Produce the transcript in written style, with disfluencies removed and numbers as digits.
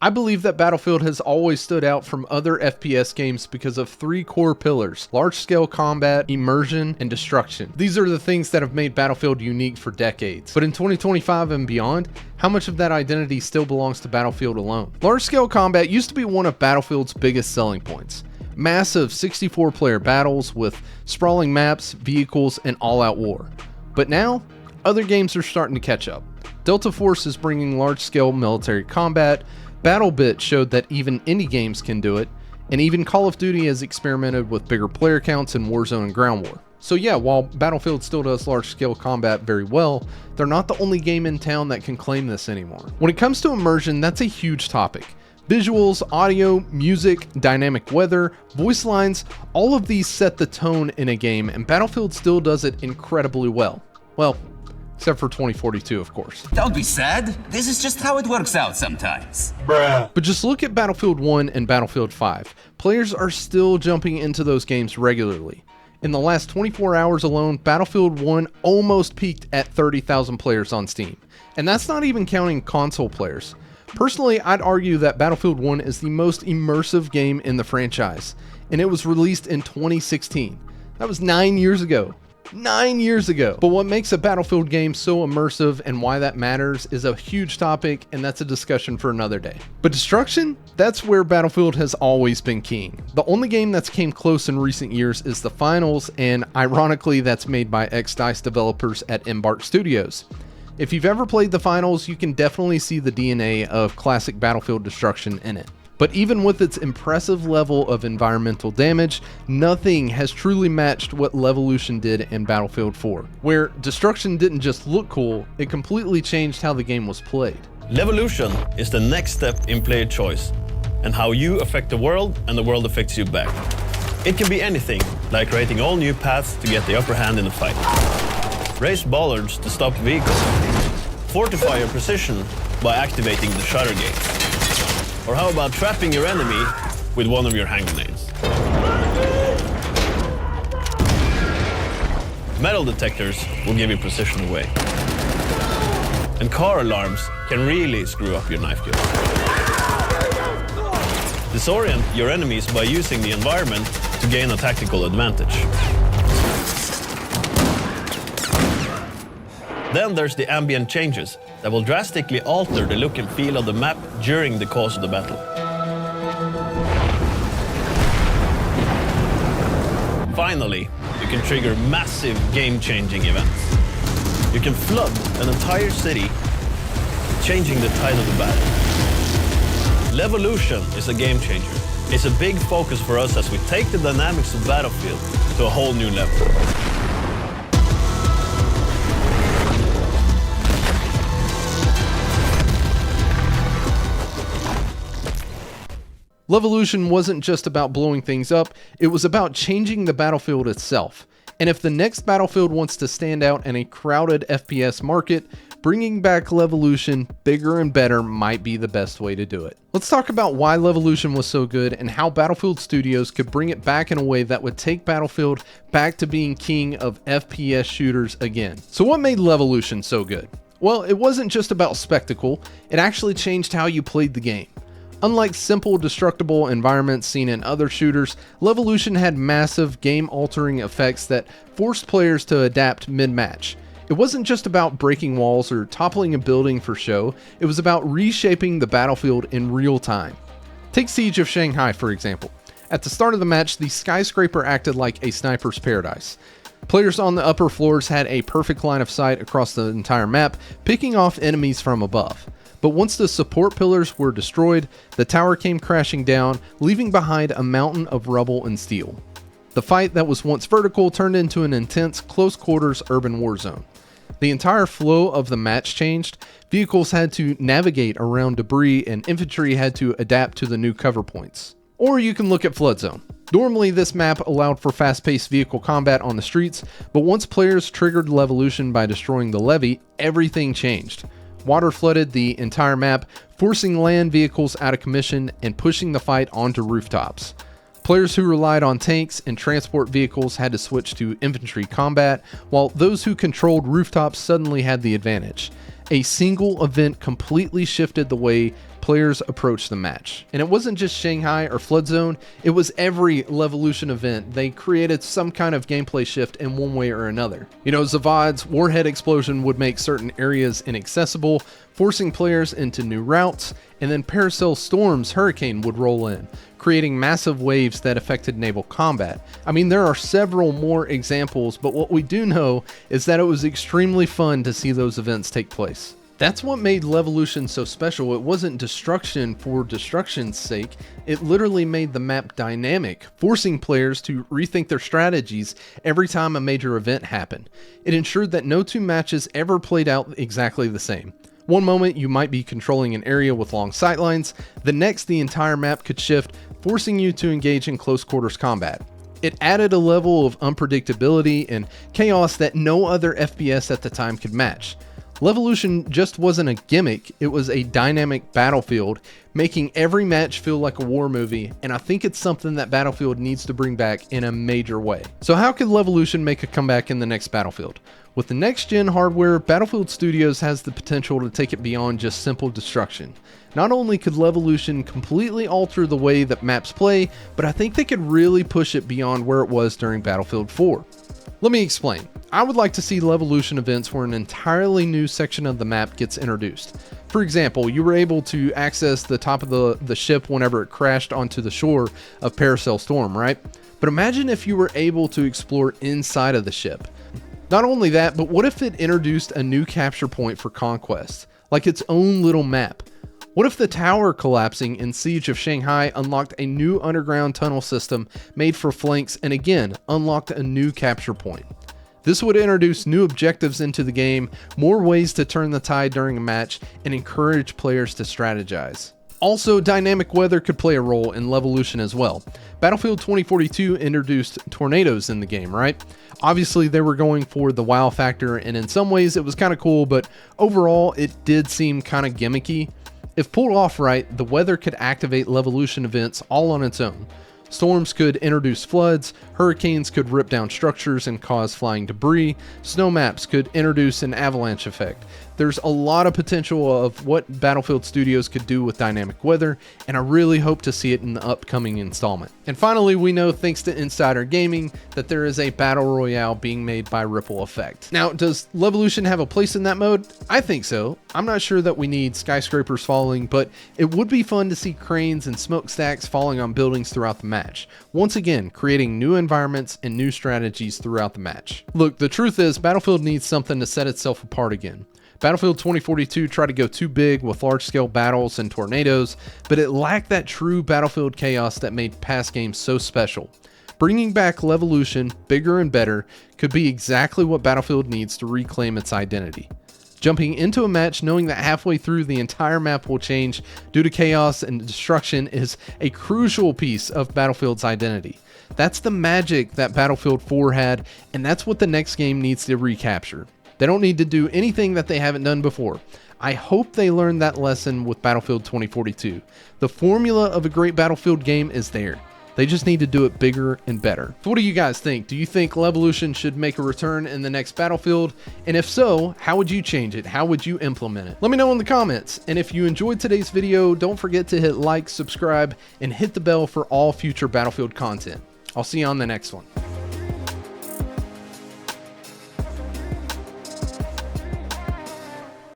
I believe that Battlefield has always stood out from other FPS games because of three core pillars: large-scale combat, immersion, and destruction. These are the things that have made Battlefield unique for decades. But in 2025 and beyond, how much of that identity still belongs to Battlefield alone? Large-scale combat used to be one of Battlefield's biggest selling points. Massive 64-player battles with sprawling maps, vehicles, and all-out war. But now, other games are starting to catch up. Delta Force is bringing large-scale military combat, BattleBit showed that even indie games can do it, and even Call of Duty has experimented with bigger player counts in Warzone and Ground War. So yeah, while Battlefield still does large-scale combat very well, they're not the only game in town that can claim this anymore. When it comes to immersion, that's a huge topic. Visuals, audio, music, dynamic weather, voice lines, all of these set the tone in a game, and Battlefield still does it incredibly well. Well, except for 2042, of course. Don't be sad. This is just how it works out sometimes. Bruh. But just look at Battlefield 1 and Battlefield 5. Players are still jumping into those games regularly. In the last 24 hours alone, Battlefield 1 almost peaked at 30,000 players on Steam. And that's not even counting console players. Personally, I'd argue that Battlefield 1 is the most immersive game in the franchise. And it was released in 2016. That was 9 years ago. 9 years ago. But what makes a Battlefield game so immersive and why that matters is a huge topic, and that's a discussion for another day. But destruction? That's where Battlefield has always been king. The only game that's came close in recent years is the Finals, and ironically that's made by ex-DICE developers at Embark Studios. If you've ever played the Finals, you can definitely see the DNA of classic Battlefield destruction in it. But even with its impressive level of environmental damage, nothing has truly matched what LEVOLUTION did in Battlefield 4, where destruction didn't just look cool, it completely changed how the game was played. LEVOLUTION is the next step in player choice, and how you affect the world and the world affects you back. It can be anything, like creating all new paths to get the upper hand in a fight. Raise bollards to stop vehicles. Fortify your position by activating the shutter gate. Or how about trapping your enemy with one of your hand grenades? Metal detectors will give you precision away. And car alarms can really screw up your knife kill. Disorient your enemies by using the environment to gain a tactical advantage. Then there's the ambient changes that will drastically alter the look and feel of the map during the course of the battle. Finally, you can trigger massive game-changing events. You can flood an entire city, changing the tide of the battle. LEVOLUTION is a game changer. It's a big focus for us as we take the dynamics of Battlefield to a whole new level. LEVOLUTION wasn't just about blowing things up, it was about changing the Battlefield itself. And if the next Battlefield wants to stand out in a crowded FPS market, bringing back LEVOLUTION bigger and better might be the best way to do it. Let's talk about why LEVOLUTION was so good and how Battlefield Studios could bring it back in a way that would take Battlefield back to being king of FPS shooters again. So what made LEVOLUTION so good? Well, it wasn't just about spectacle, it actually changed how you played the game. Unlike simple destructible environments seen in other shooters, LEVOLUTION had massive game-altering effects that forced players to adapt mid-match. It wasn't just about breaking walls or toppling a building for show, it was about reshaping the battlefield in real time. Take Siege of Shanghai for example. At the start of the match, the skyscraper acted like a sniper's paradise. Players on the upper floors had a perfect line of sight across the entire map, picking off enemies from above. But once the support pillars were destroyed, the tower came crashing down, leaving behind a mountain of rubble and steel. The fight that was once vertical turned into an intense, close-quarters urban war zone. The entire flow of the match changed, vehicles had to navigate around debris, and infantry had to adapt to the new cover points. Or you can look at Flood Zone. Normally this map allowed for fast-paced vehicle combat on the streets, but once players triggered LEVOLUTION by destroying the levee, everything changed. Water flooded the entire map, forcing land vehicles out of commission and pushing the fight onto rooftops. Players who relied on tanks and transport vehicles had to switch to infantry combat, while those who controlled rooftops suddenly had the advantage. A single event completely shifted the way players approach the match. And it wasn't just Shanghai or Flood Zone, it was every Levolution event. They created some kind of gameplay shift in one way or another. You know, Zavad's Warhead Explosion would make certain areas inaccessible, forcing players into new routes, and then Paracel Storm's Hurricane would roll in, creating massive waves that affected naval combat. I mean, there are several more examples, but what we do know is that it was extremely fun to see those events take place. That's what made Levolution so special. It wasn't destruction for destruction's sake, it literally made the map dynamic, forcing players to rethink their strategies every time a major event happened. It ensured that no two matches ever played out exactly the same. One moment you might be controlling an area with long sightlines, the next the entire map could shift, forcing you to engage in close quarters combat. It added a level of unpredictability and chaos that no other FPS at the time could match. Levolution just wasn't a gimmick, it was a dynamic battlefield, making every match feel like a war movie, and I think it's something that Battlefield needs to bring back in a major way. So how could Levolution make a comeback in the next Battlefield? With the next-gen hardware, Battlefield Studios has the potential to take it beyond just simple destruction. Not only could Levolution completely alter the way that maps play, but I think they could really push it beyond where it was during Battlefield 4. Let me explain. I would like to see Levolution events where an entirely new section of the map gets introduced. For example, you were able to access the top of the ship whenever it crashed onto the shore of Paracel Storm, right? But imagine if you were able to explore inside of the ship. Not only that, but what if it introduced a new capture point for conquest, like its own little map? What if the tower collapsing in Siege of Shanghai unlocked a new underground tunnel system made for flanks and again unlocked a new capture point? This would introduce new objectives into the game, more ways to turn the tide during a match, and encourage players to strategize. Also, dynamic weather could play a role in Levolution as well. Battlefield 2042 introduced tornadoes in the game, right? Obviously, they were going for the wow factor, and in some ways it was kind of cool, but overall it did seem kind of gimmicky. If pulled off right, the weather could activate Levolution events all on its own. Storms could introduce floods, hurricanes could rip down structures and cause flying debris, snow maps could introduce an avalanche effect. There's a lot of potential of what Battlefield Studios could do with dynamic weather, and I really hope to see it in the upcoming installment. And finally, we know thanks to Insider Gaming that there is a battle royale being made by Ripple Effect. Now, does Levolution have a place in that mode? I think so. I'm not sure that we need skyscrapers falling, but it would be fun to see cranes and smokestacks falling on buildings throughout the match. Once again, creating new environments and new strategies throughout the match. Look, the truth is Battlefield needs something to set itself apart again. Battlefield 2042 tried to go too big with large-scale battles and tornadoes, but it lacked that true Battlefield chaos that made past games so special. Bringing back Levolution, bigger and better, could be exactly what Battlefield needs to reclaim its identity. Jumping into a match knowing that halfway through the entire map will change due to chaos and destruction is a crucial piece of Battlefield's identity. That's the magic that Battlefield 4 had, and that's what the next game needs to recapture. They don't need to do anything that they haven't done before. I hope they learned that lesson with Battlefield 2042. The formula of a great Battlefield game is there. They just need to do it bigger and better. So what do you guys think? Do you think Levolution should make a return in the next Battlefield? And if so, how would you change it? How would you implement it? Let me know in the comments. And if you enjoyed today's video, don't forget to hit like, subscribe, and hit the bell for all future Battlefield content. I'll see you on the next one.